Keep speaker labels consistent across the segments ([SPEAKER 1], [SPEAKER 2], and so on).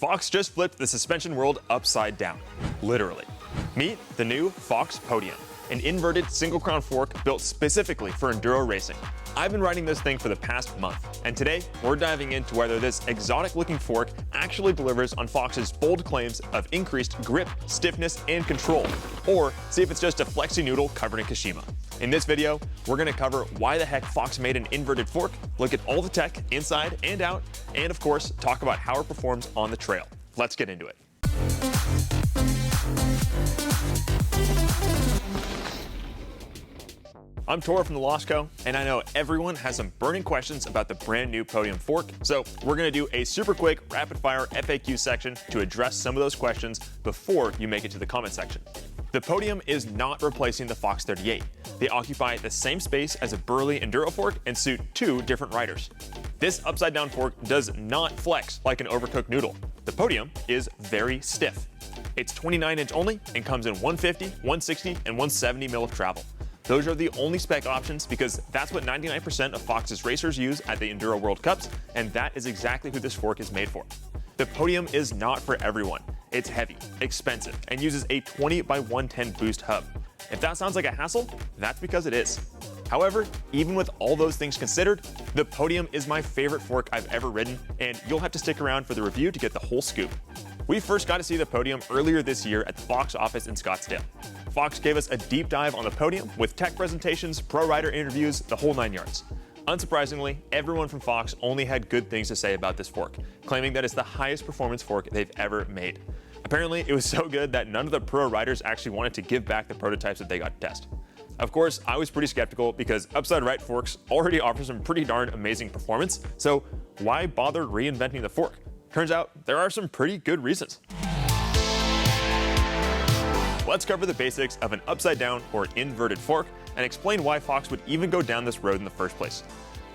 [SPEAKER 1] Fox just flipped the suspension world upside down, literally. Meet the new Fox Podium, an inverted single crown fork built specifically for enduro racing. I've been riding this thing for the past month, and today we're diving into whether this exotic looking fork actually delivers on Fox's bold claims of increased grip, stiffness, and control, or see if it's just a flexi noodle covered in Kashima. In this video, we're going to cover why the heck Fox made an inverted fork, look at all the tech inside and out, and of course, talk about how it performs on the trail. Let's get into it. I'm Tor from the Lost Co, and I know everyone has some burning questions about the brand new Podium fork, so we're going to do a super quick rapid fire FAQ section to address some of those questions before you make it to the comment section. The Podium is not replacing the Fox 38. They occupy the same space as a burly enduro fork and suit two different riders. This upside down fork does not flex like an overcooked noodle. The Podium is very stiff. It's 29-inch only and comes in 150, 160, and 170 mil of travel. Those are the only spec options because that's what 99% of Fox's racers use at the Enduro World Cups, and that is exactly who this fork is made for. The Podium is not for everyone. It's heavy, expensive, and uses a 20 by 110 boost hub. If that sounds like a hassle, that's because it is. However, even with all those things considered, the Podium is my favorite fork I've ever ridden, and you'll have to stick around for the review to get the whole scoop. We first got to see the Podium earlier this year at the Fox office in Scottsdale. Fox gave us a deep dive on the Podium with tech presentations, pro rider interviews, the whole 9 yards. Unsurprisingly, everyone from Fox only had good things to say about this fork, claiming that it's the highest performance fork they've ever made. Apparently, it was so good that none of the pro riders actually wanted to give back the prototypes that they got to test. Of course, I was pretty skeptical because upside right forks already offer some pretty darn amazing performance, so why bother reinventing the fork? Turns out there are some pretty good reasons. Let's cover the basics of an upside down or inverted fork and explain why Fox would even go down this road in the first place.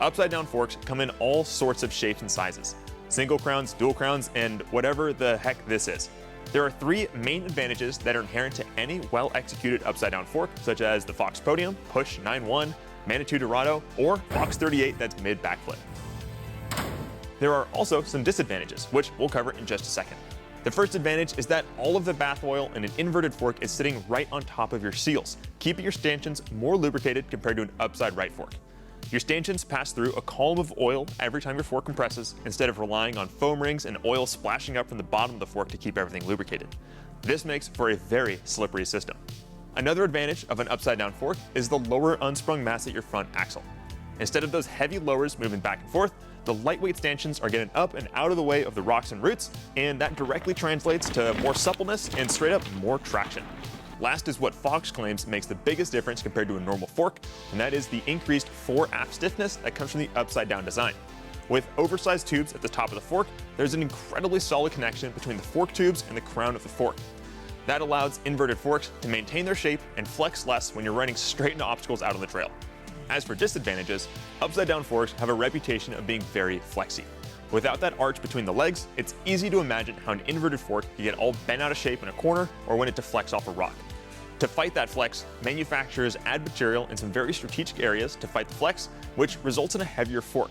[SPEAKER 1] Upside down forks come in all sorts of shapes and sizes. Single crowns, dual crowns, and whatever the heck this is. There are three main advantages that are inherent to any well-executed upside down fork, such as the Fox Podium, Push 9.1, Manitou Dorado, or Fox 38 that's mid backflip. There are also some disadvantages, which we'll cover in just a second. The first advantage is that all of the bath oil in an inverted fork is sitting right on top of your seals, keeping your stanchions more lubricated compared to an upside right fork. Your stanchions pass through a column of oil every time your fork compresses, instead of relying on foam rings and oil splashing up from the bottom of the fork to keep everything lubricated. This makes for a very slippery system. Another advantage of an upside down fork is the lower unsprung mass at your front axle. Instead of those heavy lowers moving back and forth, the lightweight stanchions are getting up and out of the way of the rocks and roots, and that directly translates to more suppleness and straight up more traction. Last is what Fox claims makes the biggest difference compared to a normal fork, and that is the increased fore-aft stiffness that comes from the upside down design. With oversized tubes at the top of the fork, there's an incredibly solid connection between the fork tubes and the crown of the fork. That allows inverted forks to maintain their shape and flex less when you're running straight into obstacles out on the trail. As for disadvantages, upside down forks have a reputation of being very flexy. Without that arch between the legs, it's easy to imagine how an inverted fork can get all bent out of shape in a corner or when it deflects off a rock. To fight that flex, manufacturers add material in some very strategic areas to fight the flex, which results in a heavier fork.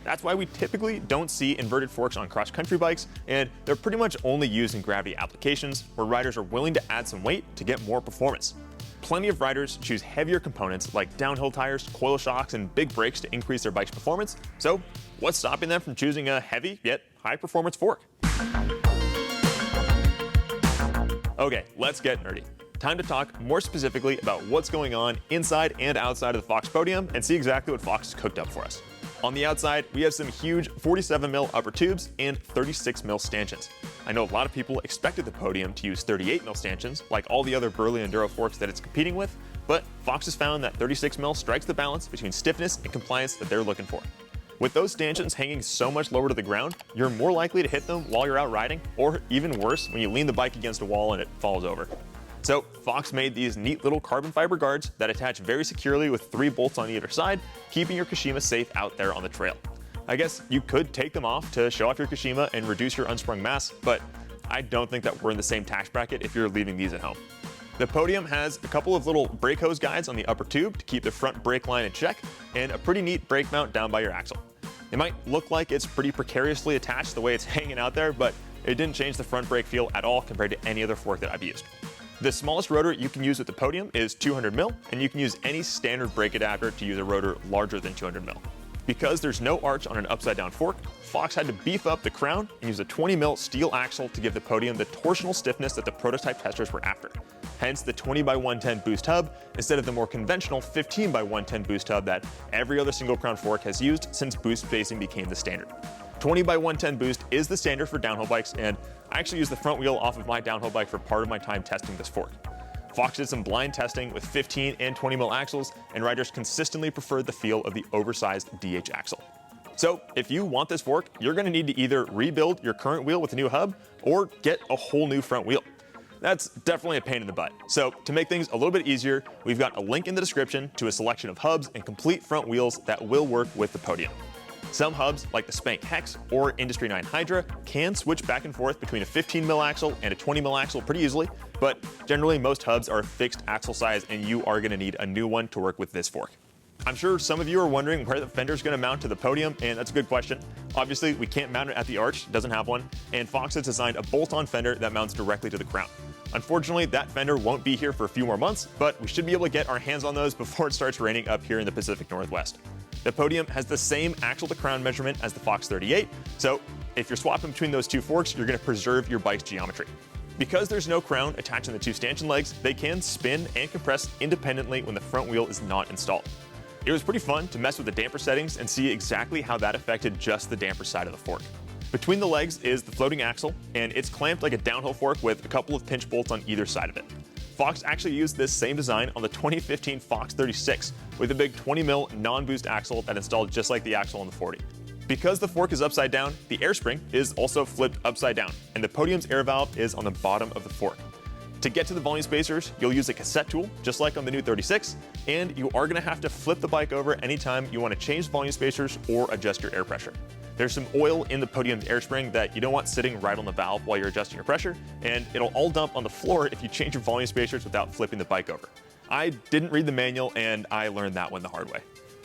[SPEAKER 1] That's why we typically don't see inverted forks on cross-country bikes, and they're pretty much only used in gravity applications where riders are willing to add some weight to get more performance. Plenty of riders choose heavier components like downhill tires, coil shocks, and big brakes to increase their bike's performance. So what's stopping them from choosing a heavy yet high-performance fork? Okay, let's get nerdy. Time to talk more specifically about what's going on inside and outside of the Fox Podium and see exactly what Fox has cooked up for us. On the outside, we have some huge 47 mil upper tubes and 36 mil stanchions. I know a lot of people expected the Podium to use 38 mil stanchions, like all the other burly enduro forks that it's competing with, but Fox has found that 36 mil strikes the balance between stiffness and compliance that they're looking for. With those stanchions hanging so much lower to the ground, you're more likely to hit them while you're out riding, or even worse, when you lean the bike against a wall and it falls over. So Fox made these neat little carbon fiber guards that attach very securely with 3 bolts on either side, keeping your Kashima safe out there on the trail. I guess you could take them off to show off your Kashima and reduce your unsprung mass, but I don't think that we're in the same tax bracket if you're leaving these at home. The Podium has a couple of little brake hose guides on the upper tube to keep the front brake line in check, and a pretty neat brake mount down by your axle. It might look like it's pretty precariously attached the way it's hanging out there, but it didn't change the front brake feel at all compared to any other fork that I've used. The smallest rotor you can use with the Podium is 200 mil, and you can use any standard brake adapter to use a rotor larger than 200 mil. Because there's no arch on an upside down fork, Fox had to beef up the crown and use a 20 mil steel axle to give the Podium the torsional stiffness that the prototype testers were after. Hence the 20 by 110 boost hub instead of the more conventional 15 by 110 boost hub that every other single crown fork has used since boost spacing became the standard. 20 by 110 boost is the standard for downhill bikes, and I actually used the front wheel off of my downhill bike for part of my time testing this fork. Fox did some blind testing with 15 and 20 mil axles, and riders consistently preferred the feel of the oversized DH axle. So if you want this fork, you're going to need to either rebuild your current wheel with a new hub or get a whole new front wheel. That's definitely a pain in the butt. So to make things a little bit easier, we've got a link in the description to a selection of hubs and complete front wheels that will work with the Podium. Some hubs, like the Spank Hex or Industry 9 Hydra, can switch back and forth between a 15 mil axle and a 20 mil axle pretty easily, but generally most hubs are a fixed axle size and you are going to need a new one to work with this fork. I'm sure some of you are wondering where the fender is going to mount to the Podium, and that's a good question. Obviously, we can't mount it at the arch, it doesn't have one, and Fox has designed a bolt-on fender that mounts directly to the crown. Unfortunately, that fender won't be here for a few more months, but we should be able to get our hands on those before it starts raining up here in the Pacific Northwest. The Podium has the same axle to crown measurement as the Fox 38, so if you're swapping between those two forks, you're going to preserve your bike's geometry. Because there's no crown attaching the two stanchion legs, they can spin and compress independently when the front wheel is not installed. It was pretty fun to mess with the damper settings and see exactly how that affected just the damper side of the fork. Between the legs is the floating axle, and it's clamped like a downhill fork with a couple of pinch bolts on either side of it. Fox actually used this same design on the 2015 Fox 36 with a big 20 mil non-boost axle that installed just like the axle on the 40. Because the fork is upside down, the air spring is also flipped upside down, and the Podium's air valve is on the bottom of the fork. To get to the volume spacers, you'll use a cassette tool, just like on the new 36, and you are going to have to flip the bike over anytime you want to change volume spacers or adjust your air pressure. There's some oil in the Podium's air spring that you don't want sitting right on the valve while you're adjusting your pressure, and it'll all dump on the floor if you change your volume spacers without flipping the bike over. I didn't read the manual, and I learned that one the hard way.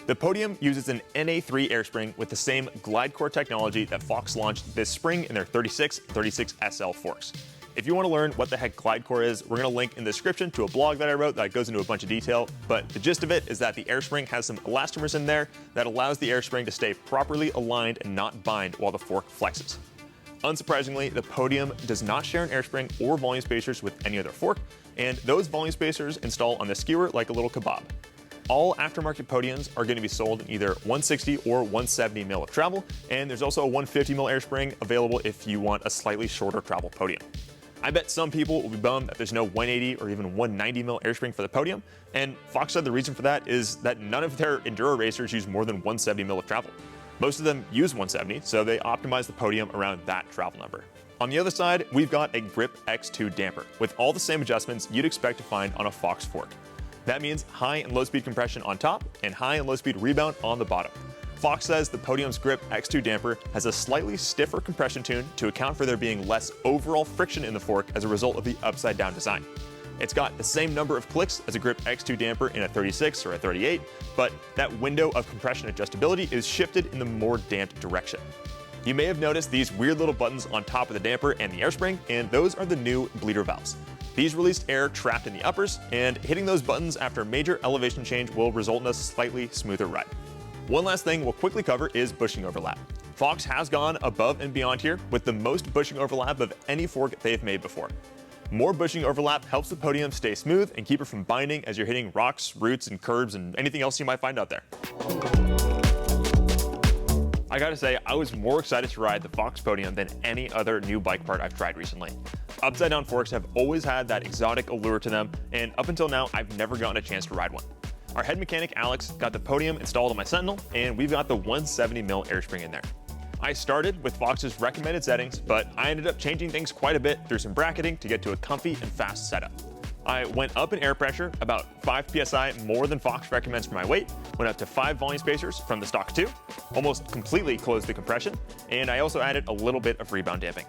[SPEAKER 1] The Podium uses an NA3 air spring with the same GlideCore technology that Fox launched this spring in their 36 SL forks. If you want to learn what the heck GlideCore is, we're going to link in the description to a blog that I wrote that goes into a bunch of detail, but the gist of it is that the air spring has some elastomers in there that allows the air spring to stay properly aligned and not bind while the fork flexes. Unsurprisingly, the Podium does not share an air spring or volume spacers with any other fork, and those volume spacers install on the skewer like a little kebab. All aftermarket Podiums are going to be sold in either 160 or 170 mil of travel, and there's also a 150 mil air spring available if you want a slightly shorter travel Podium. I bet some people will be bummed that there's no 180 or even 190 mil air spring for the Podium, and Fox said the reason for that is that none of their enduro racers use more than 170 mil of travel. Most of them use 170, so they optimize the Podium around that travel number. On the other side, we've got a Grip X2 damper with all the same adjustments you'd expect to find on a Fox fork. That means high and low speed compression on top and high and low speed rebound on the bottom. Fox says the Podium's Grip X2 damper has a slightly stiffer compression tune to account for there being less overall friction in the fork as a result of the upside down design. It's got the same number of clicks as a Grip X2 damper in a 36 or a 38, but that window of compression adjustability is shifted in the more damped direction. You may have noticed these weird little buttons on top of the damper and the air spring, and those are the new bleeder valves. These released air trapped in the uppers, and hitting those buttons after a major elevation change will result in a slightly smoother ride. One last thing we'll quickly cover is bushing overlap. Fox has gone above and beyond here with the most bushing overlap of any fork they've made before. More bushing overlap helps the Podium stay smooth and keep it from binding as you're hitting rocks, roots, and curbs, and anything else you might find out there. I gotta say, I was more excited to ride the Fox Podium than any other new bike part I've tried recently. Upside down forks have always had that exotic allure to them, and up until now, I've never gotten a chance to ride one. Our head mechanic, Alex, got the Podium installed on my Sentinel, and we've got the 170 mil air spring in there. I started with Fox's recommended settings, but I ended up changing things quite a bit through some bracketing to get to a comfy and fast setup. I went up in air pressure, about 5 psi more than Fox recommends for my weight, went up to 5 volume spacers from the stock 2, almost completely closed the compression, and I also added a little bit of rebound damping.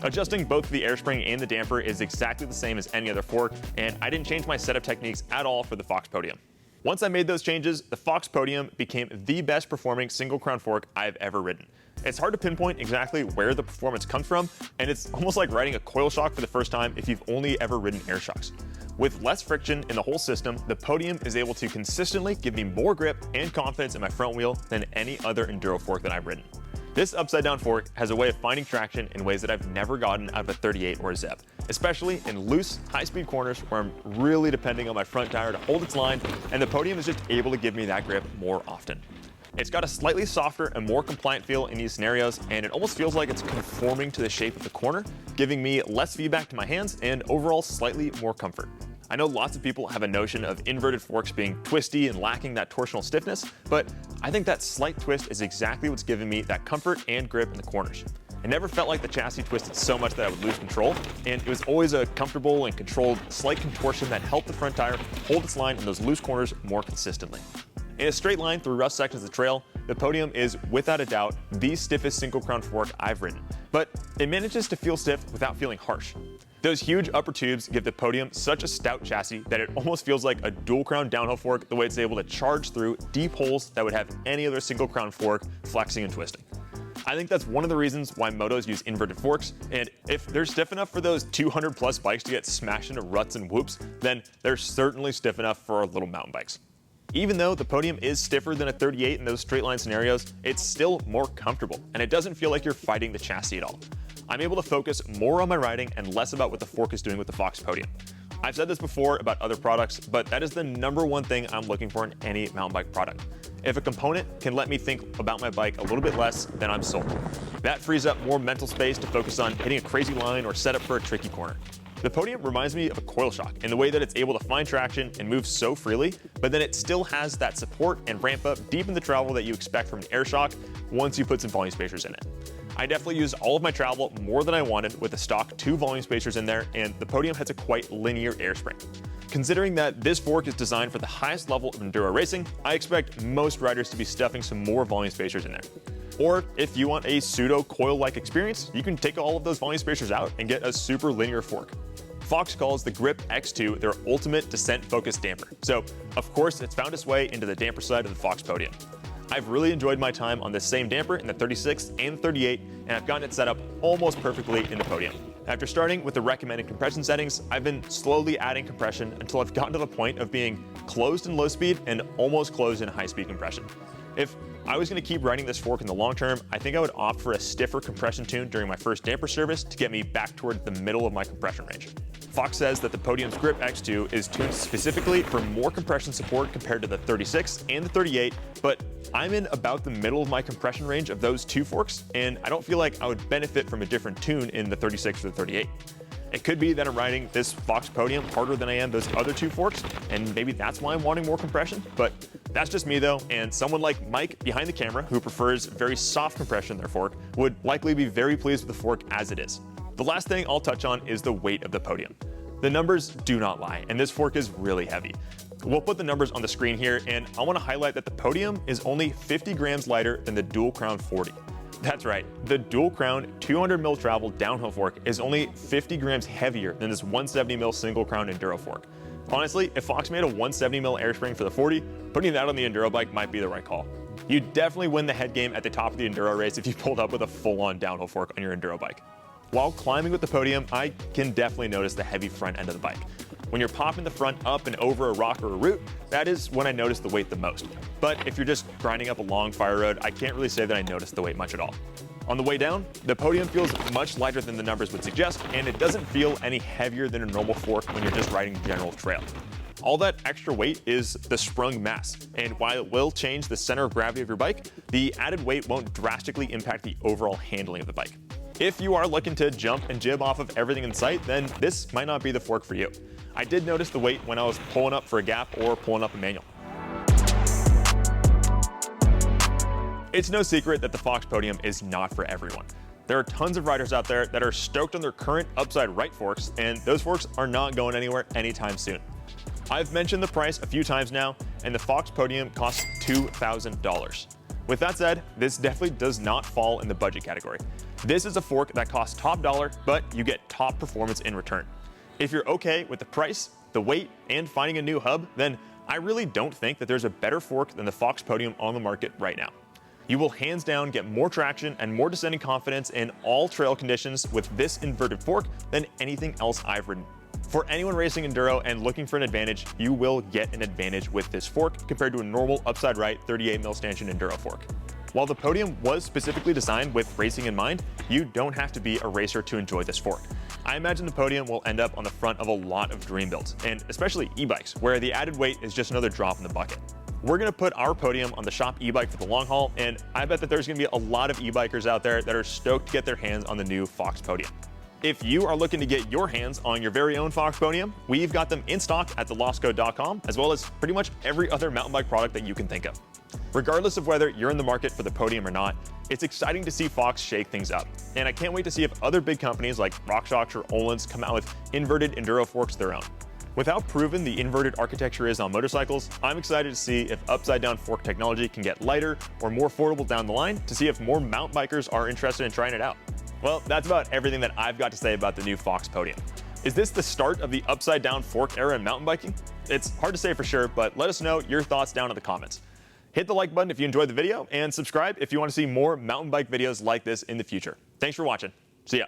[SPEAKER 1] Adjusting both the air spring and the damper is exactly the same as any other fork, and I didn't change my setup techniques at all for the Fox Podium. Once I made those changes, the Fox Podium became the best performing single crown fork I've ever ridden. It's hard to pinpoint exactly where the performance comes from, and it's almost like riding a coil shock for the first time if you've only ever ridden air shocks. With less friction in the whole system, the Podium is able to consistently give me more grip and confidence in my front wheel than any other enduro fork that I've ridden. This upside down fork has a way of finding traction in ways that I've never gotten out of a 38 or a Zep, especially in loose, high-speed corners where I'm really depending on my front tire to hold its line, and the Podium is just able to give me that grip more often. It's got a slightly softer and more compliant feel in these scenarios, and it almost feels like it's conforming to the shape of the corner, giving me less feedback to my hands and overall slightly more comfort. I know lots of people have a notion of inverted forks being twisty and lacking that torsional stiffness, but I think that slight twist is exactly what's giving me that comfort and grip in the corners. It never felt like the chassis twisted so much that I would lose control, and it was always a comfortable and controlled slight contortion that helped the front tire hold its line in those loose corners more consistently. In a straight line through rough sections of the trail, the Podium is without a doubt the stiffest single crown fork I've ridden, but it manages to feel stiff without feeling harsh. Those huge upper tubes give the Podium such a stout chassis that it almost feels like a dual crown downhill fork the way it's able to charge through deep holes that would have any other single crown fork flexing and twisting. I think that's one of the reasons why motos use inverted forks, and if they're stiff enough for those 200 plus bikes to get smashed into ruts and whoops, then they're certainly stiff enough for our little mountain bikes. Even though the Podium is stiffer than a 38 in those straight line scenarios, it's still more comfortable, and it doesn't feel like you're fighting the chassis at all. I'm able to focus more on my riding and less about what the fork is doing with the Fox Podium. I've said this before about other products, but that is the #1 thing I'm looking for in any mountain bike product. If a component can let me think about my bike a little bit less, then I'm sold. That frees up more mental space to focus on hitting a crazy line or set up for a tricky corner. The Podium reminds me of a coil shock in the way that it's able to find traction and move so freely, but then it still has that support and ramp up deep in the travel that you expect from an air shock once you put some volume spacers in it. I definitely used all of my travel more than I wanted with the stock 2 volume spacers in there, and the Podium has a quite linear air spring. Considering that this fork is designed for the highest level of enduro racing, I expect most riders to be stuffing some more volume spacers in there. Or if you want a pseudo coil-like experience, you can take all of those volume spacers out and get a super linear fork. Fox calls the Grip X2 their ultimate descent-focused damper, so of course it's found its way into the damper side of the Fox Podium. I've really enjoyed my time on this same damper in the 36 and 38, and I've gotten it set up almost perfectly in the Podium. After starting with the recommended compression settings, I've been slowly adding compression until I've gotten to the point of being closed in low speed and almost closed in high speed compression. If I was going to keep riding this fork in the long term, I think I would opt for a stiffer compression tune during my first damper service to get me back toward the middle of my compression range. Fox says that the Podium's Grip X2 is tuned specifically for more compression support compared to the 36 and the 38, but I'm in about the middle of my compression range of those two forks, and I don't feel like I would benefit from a different tune in the 36 or the 38. It could be that I'm riding this Fox Podium harder than I am those other two forks, and maybe that's why I'm wanting more compression, but that's just me though, and someone like Mike behind the camera, who prefers very soft compression in their fork, would likely be very pleased with the fork as it is. The last thing I'll touch on is the weight of the Podium. The numbers do not lie, and this fork is really heavy. We'll put the numbers on the screen here, and I want to highlight that the Podium is only 50 grams lighter than the Dual Crown 40. That's right, the Dual Crown 200mm travel downhill fork is only 50 grams heavier than this 170mm single crown enduro fork. Honestly, if Fox made a 170mm air spring for the 40, putting that on the enduro bike might be the right call. You'd definitely win the head game at the top of the enduro race if you pulled up with a full-on downhill fork on your enduro bike. While climbing with the Podium, I can definitely notice the heavy front end of the bike. When you're popping the front up and over a rock or a root, that is when I notice the weight the most. But if you're just grinding up a long fire road, I can't really say that I notice the weight much at all. On the way down, the Podium feels much lighter than the numbers would suggest, and it doesn't feel any heavier than a normal fork when you're just riding general trail. All that extra weight is the sprung mass, and while it will change the center of gravity of your bike, the added weight won't drastically impact the overall handling of the bike. If you are looking to jump and jib off of everything in sight, then this might not be the fork for you. I did notice the weight when I was pulling up for a gap or pulling up a manual. It's no secret that the Fox Podium is not for everyone. There are tons of riders out there that are stoked on their current upside right forks, and those forks are not going anywhere anytime soon. I've mentioned the price a few times now, and the Fox Podium costs $2,000. With that said, this definitely does not fall in the budget category. This is a fork that costs top dollar, but you get top performance in return. If you're okay with the price, the weight, and finding a new hub, then I really don't think that there's a better fork than the Fox Podium on the market right now. You will hands down get more traction and more descending confidence in all trail conditions with this inverted fork than anything else I've ridden. For anyone racing enduro and looking for an advantage, you will get an advantage with this fork compared to a normal upside right 38mm stanchion enduro fork. While the Podium was specifically designed with racing in mind, you don't have to be a racer to enjoy this fork. I imagine the Podium will end up on the front of a lot of dream builds, and especially e-bikes, where the added weight is just another drop in the bucket. We're gonna put our Podium on the shop e-bike for the long haul, and I bet that there's gonna be a lot of e-bikers out there that are stoked to get their hands on the new Fox Podium. If you are looking to get your hands on your very own Fox Podium, we've got them in stock at thelostcode.com, as well as pretty much every other mountain bike product that you can think of. Regardless of whether you're in the market for the Podium or not, it's exciting to see Fox shake things up. And I can't wait to see if other big companies like RockShox or Öhlins come out with inverted enduro forks of their own. With how proven the inverted architecture is on motorcycles, I'm excited to see if upside down fork technology can get lighter or more affordable down the line to see if more mountain bikers are interested in trying it out. Well, that's about everything that I've got to say about the new Fox Podium. Is this the start of the upside down fork era in mountain biking? It's hard to say for sure, but let us know your thoughts down in the comments. Hit the like button if you enjoyed the video, and subscribe if you want to see more mountain bike videos like this in the future. Thanks for watching. See ya.